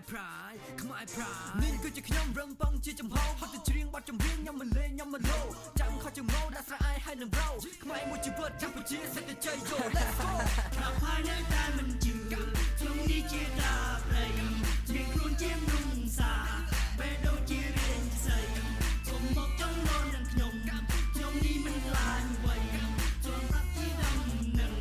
pride នេះគឺជាខ្ញុំរឹងប៉ងជាចំហបទច្រៀងបទចម្រៀងខ្ញុំមិនលេងខ្ញុំមិនលោចាំខុសជាងម៉ូដាក់ស្រែឯហើយនឹងរោខ្មែរមួយជីវិតកម្ពុជាសេដ្ឋកិច្ចជ័យចូល Let's go ប្រផាយនៅតែមិនជឿក្នុងនេះជាតាព្រៃមានខ្លួនជាមនុស្សសាបេះដូងជារៀងស្អីគុំមកចង់នន់នឹងខ្ញុំនេះមិនខ្លាចអ្វីចូលប្រាប់ជីដំនឹង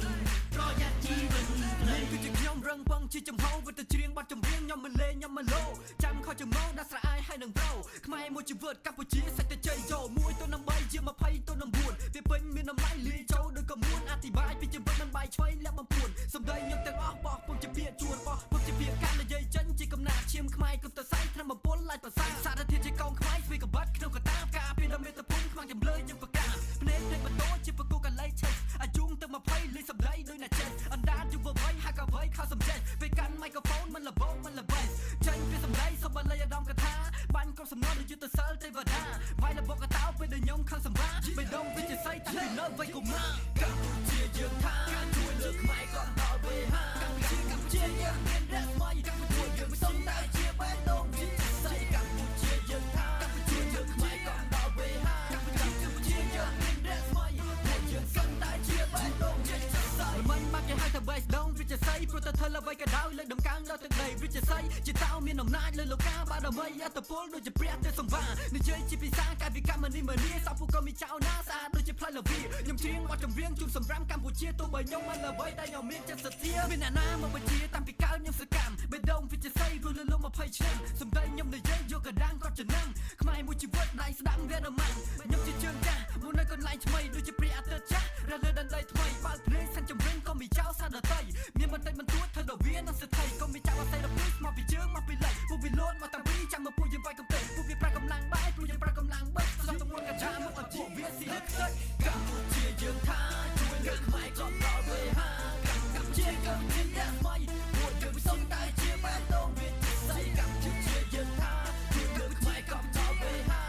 ប្រយ័ត្នជីវិតនេះគឺជាខ្ញុំរឹងប៉ងជាចំហវទច្រៀងបទចម្រៀងខ្ញុំមិនលេងខ្ញុំមិនលោចាំខុសជាងម៉ូដាក់ស្រែឯហើយនឹងរោខ្មែរមួយជីវិតកម្ពុជាសេដ្ឋកិច្ចជ័យចូល1ទៅនឹង3ជា20ទៅនឹង4វាពេញមានតម្លៃលីចូលដូចកមួនអធិប្បាយពីជីវិតមិនបាយឆ្វេងលាក់បំពួនសំដីខ្ញុំទាំងអស់បោះពុំជាពាក្យជួនបោះពុំជាពាក្យការនិយាយចេញជាកំណាត់ឈាមខ្មែរគប់ទៅសៃថ្នាំបំពុលឡាយប្រសាសារធាតុជាកងខ្មែរស្វីកបាត់ក្នុងកតាការពីដល់មេតពុំខ្មាំងចំលើយើងប្រកាសភ្នែកភ្នែកបន្ទោជាប្រគូកលៃឆេះអាជុងទៅ20លេខសម្ដីដោយណាចេះអណ្ដាតយុវវ័យហាក់កវ័យខោសំចេះពេលកាន់មីក្រូហ្វូនមិនលបោមិនលបេចេញពីសម្ដីសុបល័យអាដាមកថាបាញ់កុំសំណល់យុទ្ធសិលទេវតាវាយលបកតោពេលដែលខ្ញុំខឹងសម្បាបេះដូងវិជាស័យតាំងពីនៅវ័យកុមារកម្ពុជាយើងថាជួយលើកខ្មែរក៏ដល់វេហាកម្ពុជាយើងមានរស្មីកម្ពុជាយើងមិនសុំតែជាបេះដូងវិជាស័យកម្ពុជាយើងថាកម្ពុជាយើងខ្មែរក៏ដល់វេហាកម្ពុជាយើងមានរស្មីពួកយើងសុំតែជាបេះដូងវិជាស័យមិនមកគេហៅថាបេះដូងវិជាស័យព្រោះតែធ្វើអ្វីក៏ដោយលើដំកើងដល់ទឹកដីវិជាស័យជាតៅមានអំណាចលើលោកកាបារមីអត្តពលដូចជាព្រះទេសម្បានិយាយជាភាសាកាយវិការមនីមនីសពក៏មានចៅណាស្អាតដូចជាផ្លែលវីខ្ញុំច្រៀងបទចម្រៀងជូនសម្រាប់កម្ពុជាទោះបីខ្ញុំមិនល្បីតែខ្ញុំមានចិត្តសទ្ធាមានអ្នកណាមកបញ្ជាតាំងពីកើតខ្ញុំសកម្មបេះដូងវិជាស័យព្រោះលើលោក20ឆ្នាំសម្ដីខ្ញុំនិយាយយកកដាងគាត់ចំណាំខ្មែរមួយជីវិតដៃស្ដាំវារម៉ាំងខ្ញុំជាជើងចាស់មួយនៅកន្លែងថ្មីដូចជាព្រះអាទិត្យចាស់រលើដណ្ដីថ្មីបាល់ភ្លេងសាន់ចម្រៀងក៏មានចៅសាដតីមានបន្តិចបន្តួចធ្វើដល់វានឹងស្ថិតក៏មានចៅអស័យដល់plusមកពីជើងមកពីលេខពួកវាលោតមកតាំងពីចាំមកពួកយើងវាយកំទេពួកវាប្រាកម្លាំងបាយពួកយើងប្រាកម្លាំងបិទស្ដាប់ទាំងមូលកាចាមកឲ្យពួកវាស៊ីលើកទឹកកម្ពុជាយើងថាជួយលើកខ្មែរក៏ដល់វេហាកម្ពុជាក៏មានតែថ្មីពួកយើងសុំតែជាបេះដូងវិជាស័យកម្ពុជាយើងថាជួយលើកខ្មែរក៏ដល់វេហា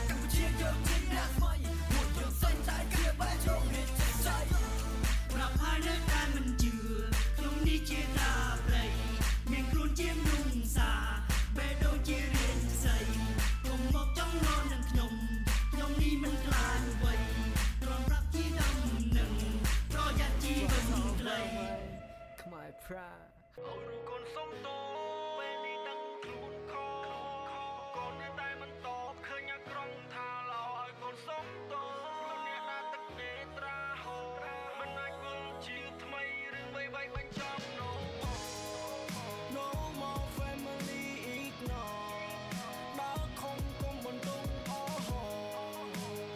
កម្ពុជាយើងមានតែថ្មីពួកយើងសុំតែជាបេះដូងវិជាស័យប្រផាយនៅតែមិនជឿក្នុងនេះជាតាព្រៃមានខ្លួនជាមនុស្សសាបេះដូងជារៀងស្អីគុំមកចង់នន់នឹងខ្ញុំនេះមិនខ្លាចអ្វីទ្រាំប្រាប់ជីដំនឹងប្រយ័ត្នជីវិតខ្លីខ្មែរប្រាអរគុណកូនសុំតោពេលនេះដឹងខ្លួនខកូននៅតែមិនតបឃើញអាក្រង់ថាឡោឲ្យកូនសុំតោលោកអ្នកណាទឹកទេត្រាហោមិនអាចវិលជាថ្មីរឿងវៃបញ្ចប់ No more family ignore ដល់ខំគុំបន្ទងអស់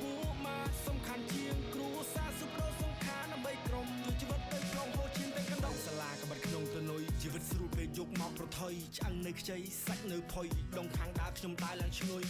ពួកមកសំខាន់ជាងគ្រូសាសុប្រសង្ខារដើម្បីក្រុមជួយជីវិតទៅក្រុងហូឈៀនទៅកណ្ដុងសាលាក្បិតក្នុងទៅនុយជីវិតស្រួលពេលយកមកប្រថុយឆ្អឹងនៅខ្ចីសាច់នៅផុយដងខាងដើរខ្ញុំដើរឡើងឈ្ងុយ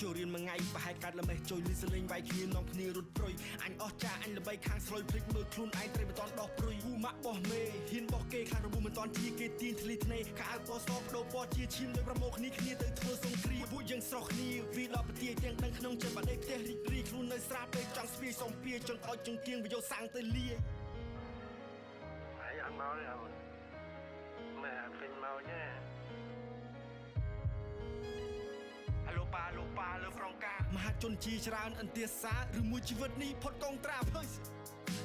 ចូលរៀនមួយថ្ងៃប្រហែលកាត់ល្មេះជួយលីសលេងវាយគ្នានាំគ្នារត់ព្រុយអញអស់ចាអញល្បីខាងស្រួយភ្លេចមើលខ្លួនឯងត្រូវមិនតន់ដោះព្រុយហូម៉ាក់បោះមេហ៊ានបោះគេខាងរបួសមិនតន់ជាគេទាញធ្លីធ្នេខោអាវបោះសបដោពណ៌ជាឈាមដោយប្រមោគ្នាទៅធ្វើសង្គ្រាមពួកយើងស្រស់គ្នាវាដល់ប្រទាយទាំងដឹងក្នុងចិត្តបាត់ដេកផ្ទះរីករាយខ្លួននៅស្រាពេកចង់ស្ពាយសំពីចង់អោចចង្គៀងវាយកសាំងទៅលាយហើយអត់មកទេអូនម៉ែអត់ឃើញមកទេឡូប៉ាលើប្រងការមហាជនជាច្រើនអន្ទាសាឬមួយជីវិតនេះផុតកងត្រាភើយ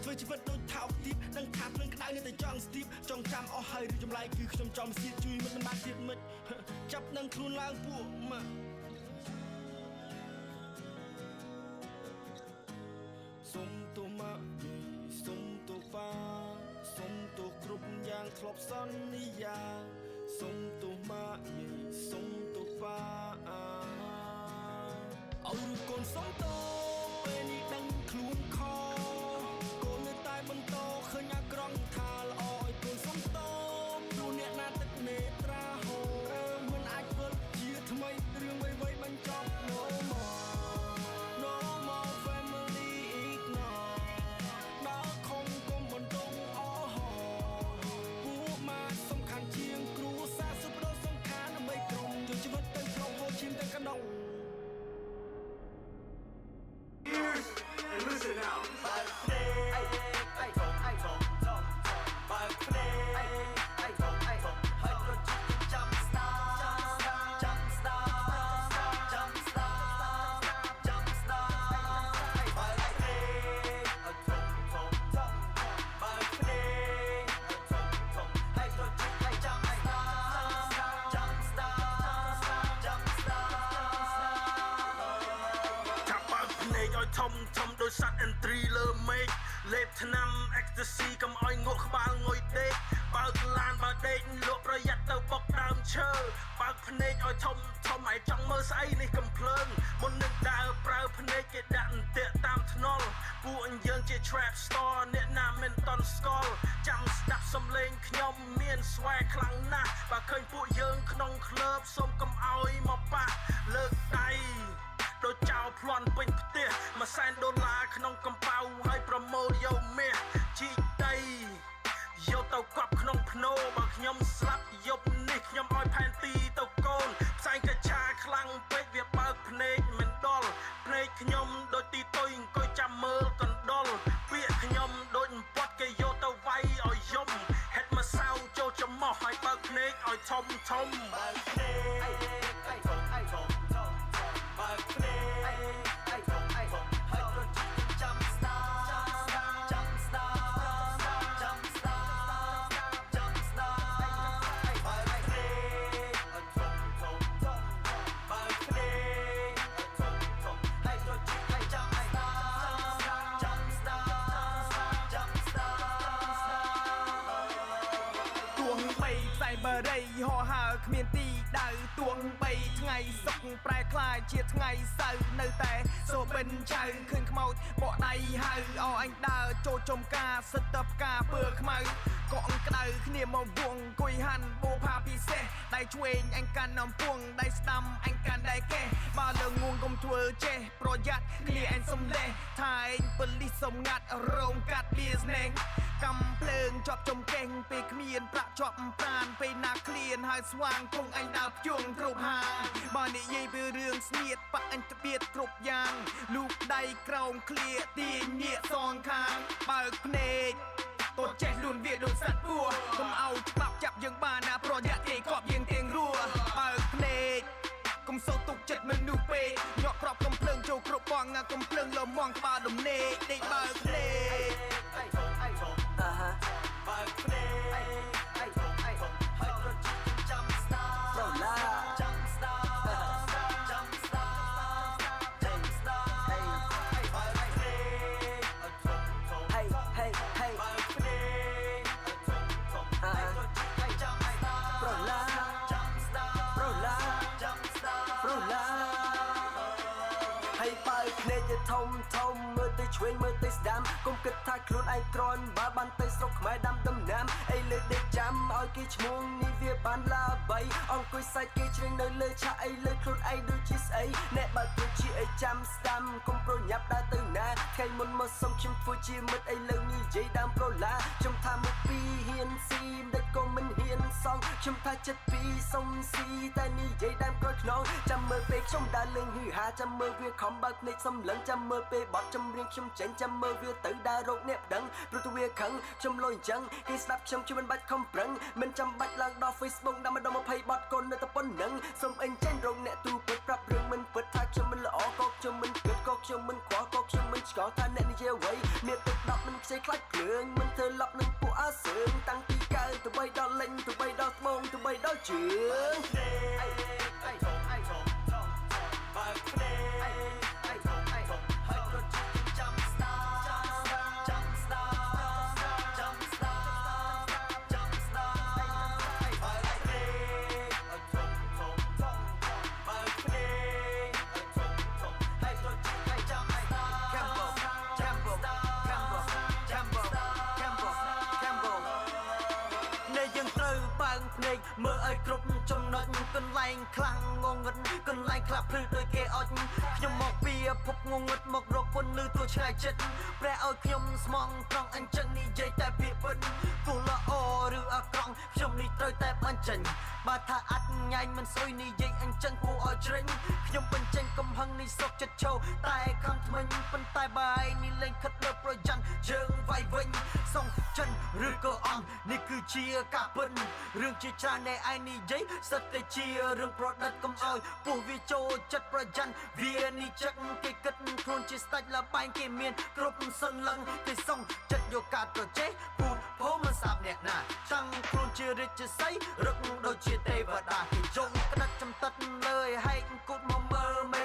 ធ្វើជីវិតដូចថោកទាបដឹងថាភ្លើងក្តៅនៅតែចង់ស្ទាបចង់ចាំអស់ហើយឬចម្លែកគឺខ្ញុំចំសៀតជួយមិនបានទៀតមិនចាប់នឹងខ្លួនឡើងពួកម៉ាសុំទោម៉ាសុំទោហ្វាសុំទោគ្រប់យ៉ាងធ្លាប់សន្យាសុំទោម៉ាសុំទោហ្វាអរគុណសុំតោពេលនេះដឹងខ្លួនខកូននៅតែបន្តឃើញអាក្រង់ថាល្អឲ្យកូនសុំតោព្រោះអ្នកណាទឹកនេត្រាហូមិនអាចវិលជាថ្មីរឿងវៃបញ្ចប់ No more family ignore ដល់ខំគុំបន្ទងអស់ពួកមកសំខាន់ជាងគ្រូសាសុប្រសង្ខារដើម្បីក្រុមជួយជីវិតទៅក្រុងហូឈៀនទៅកណ្ដុងAnd listen now. ទៅស៊ីកុំឲ្យងក់ក្បាលងុយដេកបើកឡានបើដេកលក់ប្រយ័ត្នទៅបុកដើមឈើបើកភ្នែកឲ្យធំឲ្យចង់មើលស្អីនេះកំភ្លើងមុននឹងដើរប្រើភ្នែកគេដាក់អន្ទាក់តាមថ្នល់ពួកយើងជា trap star អ្នកណាមិនតន់ស្គាល់ចាំស្ដាប់សំឡេងខ្ញុំមានស្វែខ្លាំងណាស់បើឃើញពួកយើងក្នុងក្លឹបសូមកុំឲ្យមកប៉ះលើកដៃដូចចោលប្លន់ពេញផ្ទះ$100,000ក្នុងកំប៉ៅហើយប្រម៉ូទយកមាសជីកដីយកទៅកប់ក្នុងភ្នោបើខ្ញុំស្លាប់យប់នេះខ្ញុំឲ្យផែនទីទៅកូនផ្សែងកាឆាខ្លាំងពេកវាបើកភ្នែកមិនដល់ភ្នែកខ្ញុំដូចទីតុយអង្គុយចាំមើលកណ្ដុលពាក្យខ្ញុំដូចប៉ុតគេយកទៅវាយឲ្យយំហេតុមកសៅចូលច្រមុះឲ្យបើកភ្នែកឲ្យធំធំបើកភ្នែកបើកភ្នែកហើយរត់ចាំស្ដាចាំស្ដាចាំស្ដាចាំស្ដាបើកភ្នែកធំបើកភ្នែកធំហើយរត់ចាំស្ដាចាំស្ដាចាំស្ដាទួងបីផ្សែងបរិយហោហើគ្មានទីដៅទួងបីថ្ងៃសុកប្រែคล้ายជាថ្ងៃសៅរ៍នៅតែសូបិនចៅឃើញខ្មោចបកដៃហៅអអញដើរចូលចំការសិតតផ្កាពើខ្មៅកក់ក្ដៅគ្នាមកវងអង្គុយហាន់បូផាពិសេសដៃឆ្វេងអញកាន់អំពងដៃស្ដាំអញកាន់ដៃកេះបើលើងងកុំធ្វើចេះប្រយ័ត្នគ្នាអញសំលេះថាឯងប៉ូលីសសំងាត់រោងកាត់លៀស្នេហ៍កំភ្លើងជាប់ចំកេងពេលគ្មានប្រាក់ជាប់ប្រានពេលណាឃ្លានហើយស្វាងគង់អញដើរភ្ជុងគ្រប់ហាងបើនិយាយពីរឿងស្នៀតបាក់អញត្បៀតគ្រប់យ៉ាងលូកដៃក្រោមឃ្លាទាញនៀកសងខាងបើកភ្នែកតូចចេះលួនវាដូចសត្វពស់កុំឲ្យច្បាប់ចាប់យើងបានណាប្រយ័ត្នគេកប់យើងទៀងរួបើកភ្នែកកុំសូវទុកចិត្តមនុស្សពេកញាក់ប្រាប់កំភ្លើងចូលគ្រប់បងកំភ្លើងលមងក្បាលដំណេកដេកបើកភ្នែកបើកភ្នែកហើយរត់ចាំស្ដាប្រឡាចាំស្ដាចាំស្ដាចាំស្ដាបើកភ្នែកហេបើកភ្នែកហើយរត់ចាំស្ដាប្រឡាចាំស្ដាប្រឡាចាំស្ដាប្រឡាហើយបើកភ្នែកទៅធំមើលទៅឆ្វេងមើលទៅស្ដាំកុំគិតថាខ្លួនឯងក្រនបើបានទៅស្រុកខ្មែរដាំដំណាំអីលើដេកចាំឲ្យគេឈ្មោះនេះវាបានឡាបីអង្គុយសាច់គេជ្រៀងនៅលើឆាកអីលើខ្លួនឯងដូចជាស្អីអ្នកបើគិតជាអីចាំស្ដាំកុំប្រញាប់ដើរទៅណាថ្ងៃមុនមកសុំខ្ញុំធ្វើជាមិត្តអីលើនិយាយដើមប្រូឡាខ្ញុំថាមកពីហ៊ានស៊ីមិនដេចក៏មិនហ៊ានសងខ្ញុំថាចិត្តពីសុំស៊ីតែនិយាយដើមក្រោយខ្នងចាំមើលពេលខ្ញុំដើរលេងហឺហាចាំមើលវាខំបើកភ្នែកសំឡឹងចាំមើលពេលបត់ចម្រៀងខ្ញុំចេញចាំមើលវាទៅដើររកអ្នកដឹងព្រោះតែវាខឹងខ្ញុំលុយអញ្ចឹងគេស្ដាប់ខ្ញុំមិនបាច់ខំប្រឹងមិនចាំបាច់ឡើងដល់ Facebook ដើម្បីដល់20បត់កូននៅតែប៉ុណ្ណឹងសូមអញចេញរកអ្នកទូពិតប្រាប់រឿងមិនពិតថាខ្ញុំមិនល្អក៏ខ្ញុំមិនគិតក៏ខ្ញុំមិនខ្វល់ក៏ខ្ញុំមិនឆ្កល់ថាអ្នកនិយាយអ្វីមានទឹក10មិនខ្ចីខ្លាច់ភ្លើងមិនធ្វើឡប់នឹងពួកអសើងតាំងពីកើទៅបីដល់លេងទៅបីដល់ត្បូងទៅបីដល់ជើងបើកភ្នែកហើយរត់ចាំស្ដាចាំស្ដាចាំស្ដាចាំស្ដាបើកភ្នែកធំបើកភ្នែកធំហើយរត់ចាំស្ដាអ្នកយើងត្រូវបើកភ្នែកមើលឲ្យគ្រប់ចំណុចកន្លែងខ្លាំងងងឹតកន្លែងខ្លះភ្លឺដូចគេអុចខ្ញុំមកពីភពងងឹតមករកពន្លឺទោះឆ្ងាយចិត្តព្រះឲ្យខ្ញុំស្មងត្រង់អញ្ចឹងនិយាយតែពាក្យពិតគូល្អឬអាក្រក់ខ្ញុំនេះត្រូវតែបញ្ចេញបើថាអត់ញ៉ៃមិនស្អុយនិយាយអញ្ចឹងគួរឲ្យជ្រិញខ្ញុំបញ្ចេញកំហឹងនេះសុកចិត្តឈោតែខំថ្មិញប៉ុន្តែបើឯនេះលេងខិតលើប្រយ័ត្នយើងវាយវិញសងចិនឬក៏អំនេះគឺជាការពិតរឿងជាច្រើននៃឯនិយាយសិតតែជារឿងប្រឌិតកុំឲ្យពោះវាចូលចិត្តប្រយ័ត្នវានេះចឹកគេគិតខ្លួនជាស្ដេចលបែងគេមានគ្រប់សន្លឹងគេសងចិត្តយកកាត់ប្រជេះពូតភោមិនសាប់អ្នកណាតាំងខ្លួនជារាជសីរឹកដូចជាទេវតាគេចង់ក្តិតចំតិតលើហែកគូតមកមើលមេ